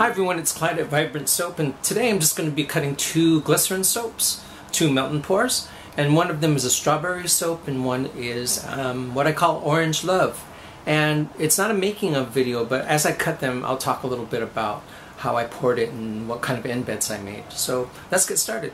Hi everyone, it's Clyde at Vibrant Soap, and today I'm just going to be cutting two glycerin soaps, two melt and pours, and one of them is a strawberry soap and one is what I call Orange Love. And it's not a making of video, but as I cut them I'll talk a little bit about how I poured it and what kind of embeds I made. So let's get started.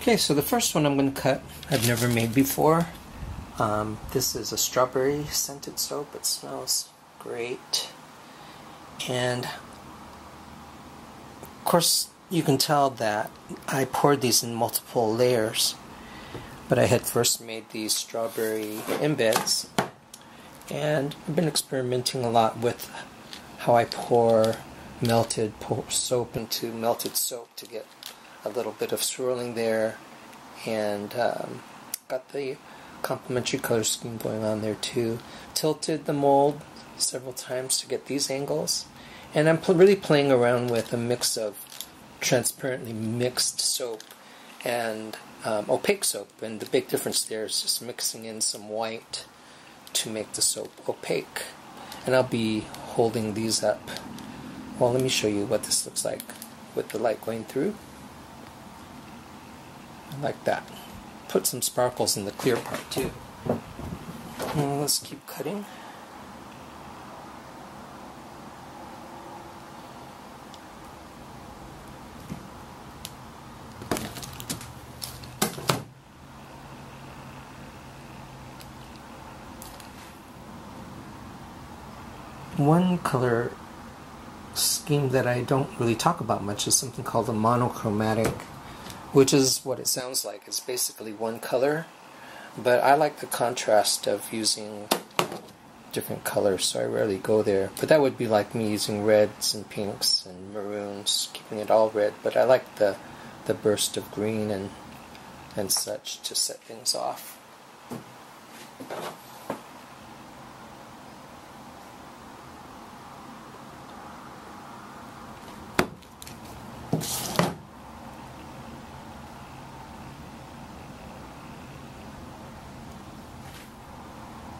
Okay, so the first one I'm going to cut I've never made before. This is a strawberry scented soap. It smells great. And of course you can tell that I poured these in multiple layers, but I had first made these strawberry embeds, and I've been experimenting a lot with how I pour melted soap into melted soap to get a little bit of swirling there, and got the complementary color scheme going on there too. Tilted the mold several times to get these angles, and I'm really playing around with a mix of transparently mixed soap and opaque soap, and the big difference there is just mixing in some white to make the soap opaque. And I'll be holding these up. Well, let me show you what this looks like with the light going through. Like that. Put some sparkles in the clear part too. And let's keep cutting. One color scheme that I don't really talk about much is something called a monochromatic, which is what it sounds like. It's basically one color, but I like the contrast of using different colors, so I rarely go there. But that would be like me using reds and pinks and maroons, keeping it all red, but I like the burst of green and such to set things off.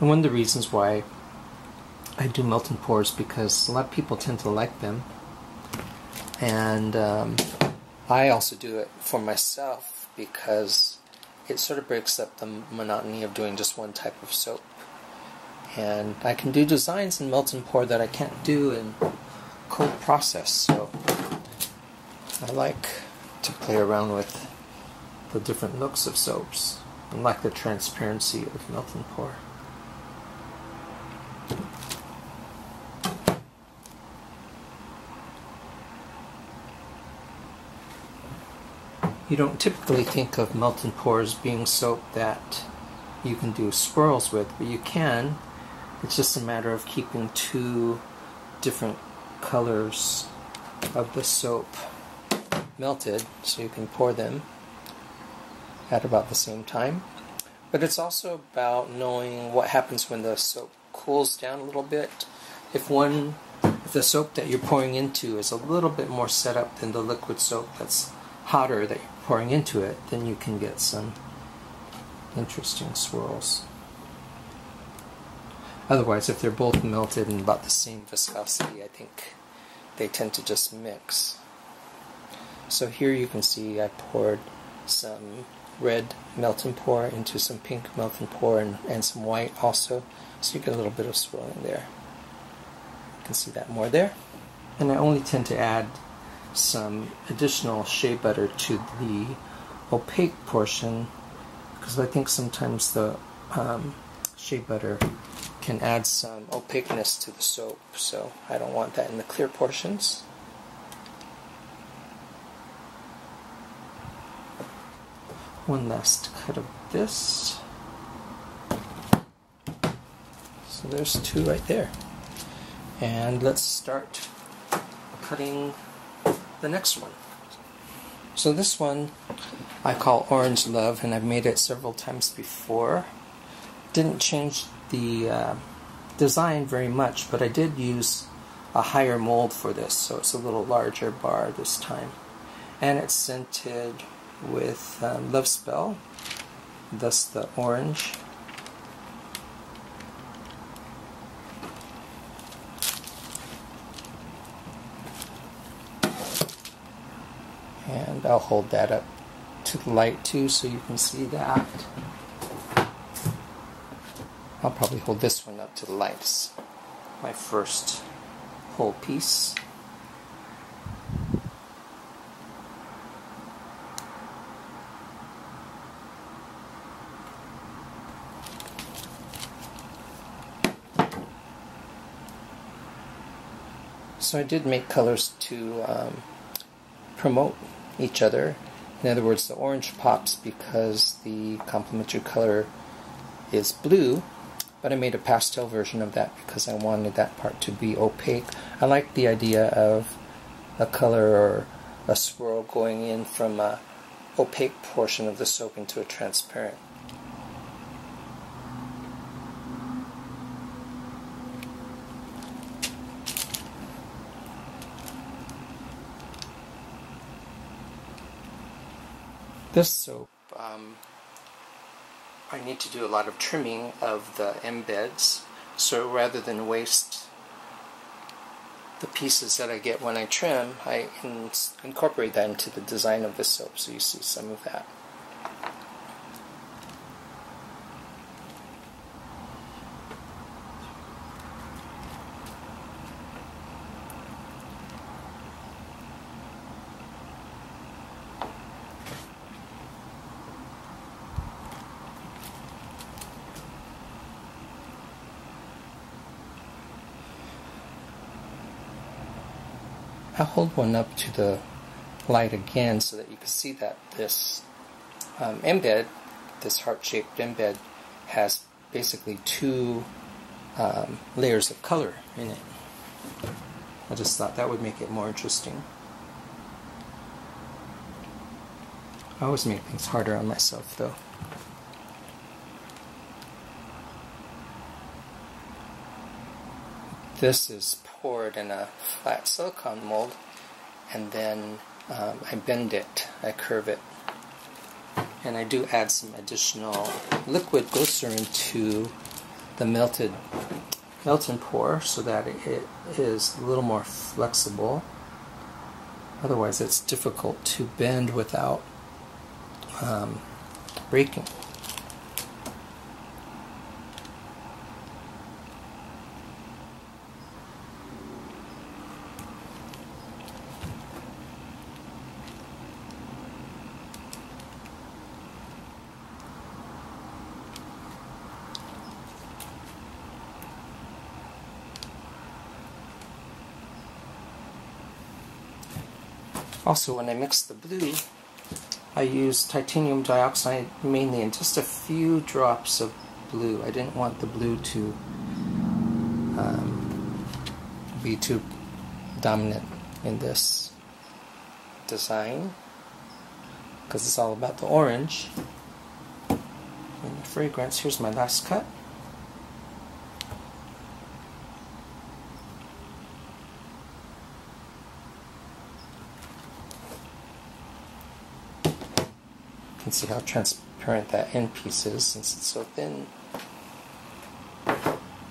And one of the reasons why I do melt and pour is because a lot of people tend to like them, and I also do it for myself because it sort of breaks up the monotony of doing just one type of soap. And I can do designs in melt and pour that I can't do in cold process, so I like to play around with the different looks of soaps and like the transparency of melt and pour. You don't typically think of melt and pour as being soap that you can do swirls with, but you can. It's just a matter of keeping two different colors of the soap melted so you can pour them at about the same time. But it's also about knowing what happens when the soap cools down a little bit. If the soap that you're pouring into is a little bit more set up than the liquid soap that's hotter that you're pouring into it, then you can get some interesting swirls. Otherwise, if they're both melted and about the same viscosity, I think they tend to just mix. So here you can see I poured some red melt and pour into some pink melt and pour and some white also, so you get a little bit of swirling there. You can see that more there. And I only tend to add some additional shea butter to the opaque portion because I think sometimes the shea butter can add some opaqueness to the soap, so I don't want that in the clear portions. One last cut of this. So there's two right there. And let's start cutting the next one. So this one I call Orange Love, and I've made it several times before. Didn't change the design very much, but I did use a higher mold for this, so it's a little larger bar this time. And it's scented with Love Spell, thus the orange. And I'll hold that up to the light too so you can see that. I'll probably hold this one up to the light. It's my first whole piece. So I did make colors to promote each other. In other words, the orange pops because the complementary color is blue, but I made a pastel version of that because I wanted that part to be opaque. I like the idea of a color or a swirl going in from an opaque portion of the soap into a transparent. This soap, I need to do a lot of trimming of the embeds, so rather than waste the pieces that I get when I trim, I incorporate that into the design of the soap, so you see some of that. I'll hold one up to the light again so that you can see that this embed, this heart-shaped embed, has basically two layers of color in it. I just thought that would make it more interesting. I always make things harder on myself though. This is poured in a flat silicone mold, and then I bend it, I curve it, and I do add some additional liquid glycerin to the melt and pour so that it is a little more flexible. Otherwise it's difficult to bend without breaking. Also, when I mix the blue, I use titanium dioxide mainly and just a few drops of blue. I didn't want the blue to be too dominant in this design because it's all about the orange and the fragrance. Here's my last cut. You can see how transparent that end piece is since it's so thin.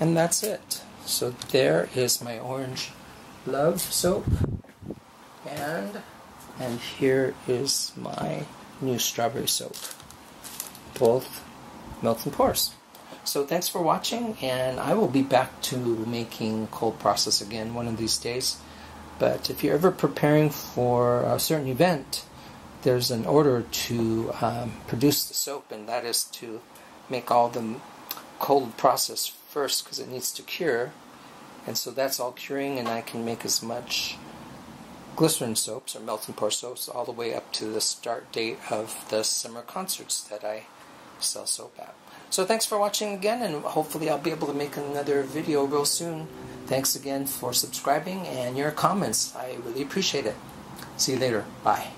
And that's it. So there is my orange love soap, and here is my new strawberry soap. Both melt and pours. So thanks for watching, and I will be back to making cold process again one of these days. But if you're ever preparing for a certain event, there's an order to produce the soap, and that is to make all the cold process first because it needs to cure. And so that's all curing, and I can make as much glycerin soaps or melt and pour soaps all the way up to the start date of the summer concerts that I sell soap at. So thanks for watching again, and hopefully I'll be able to make another video real soon. Thanks again for subscribing and your comments. I really appreciate it. See you later. Bye.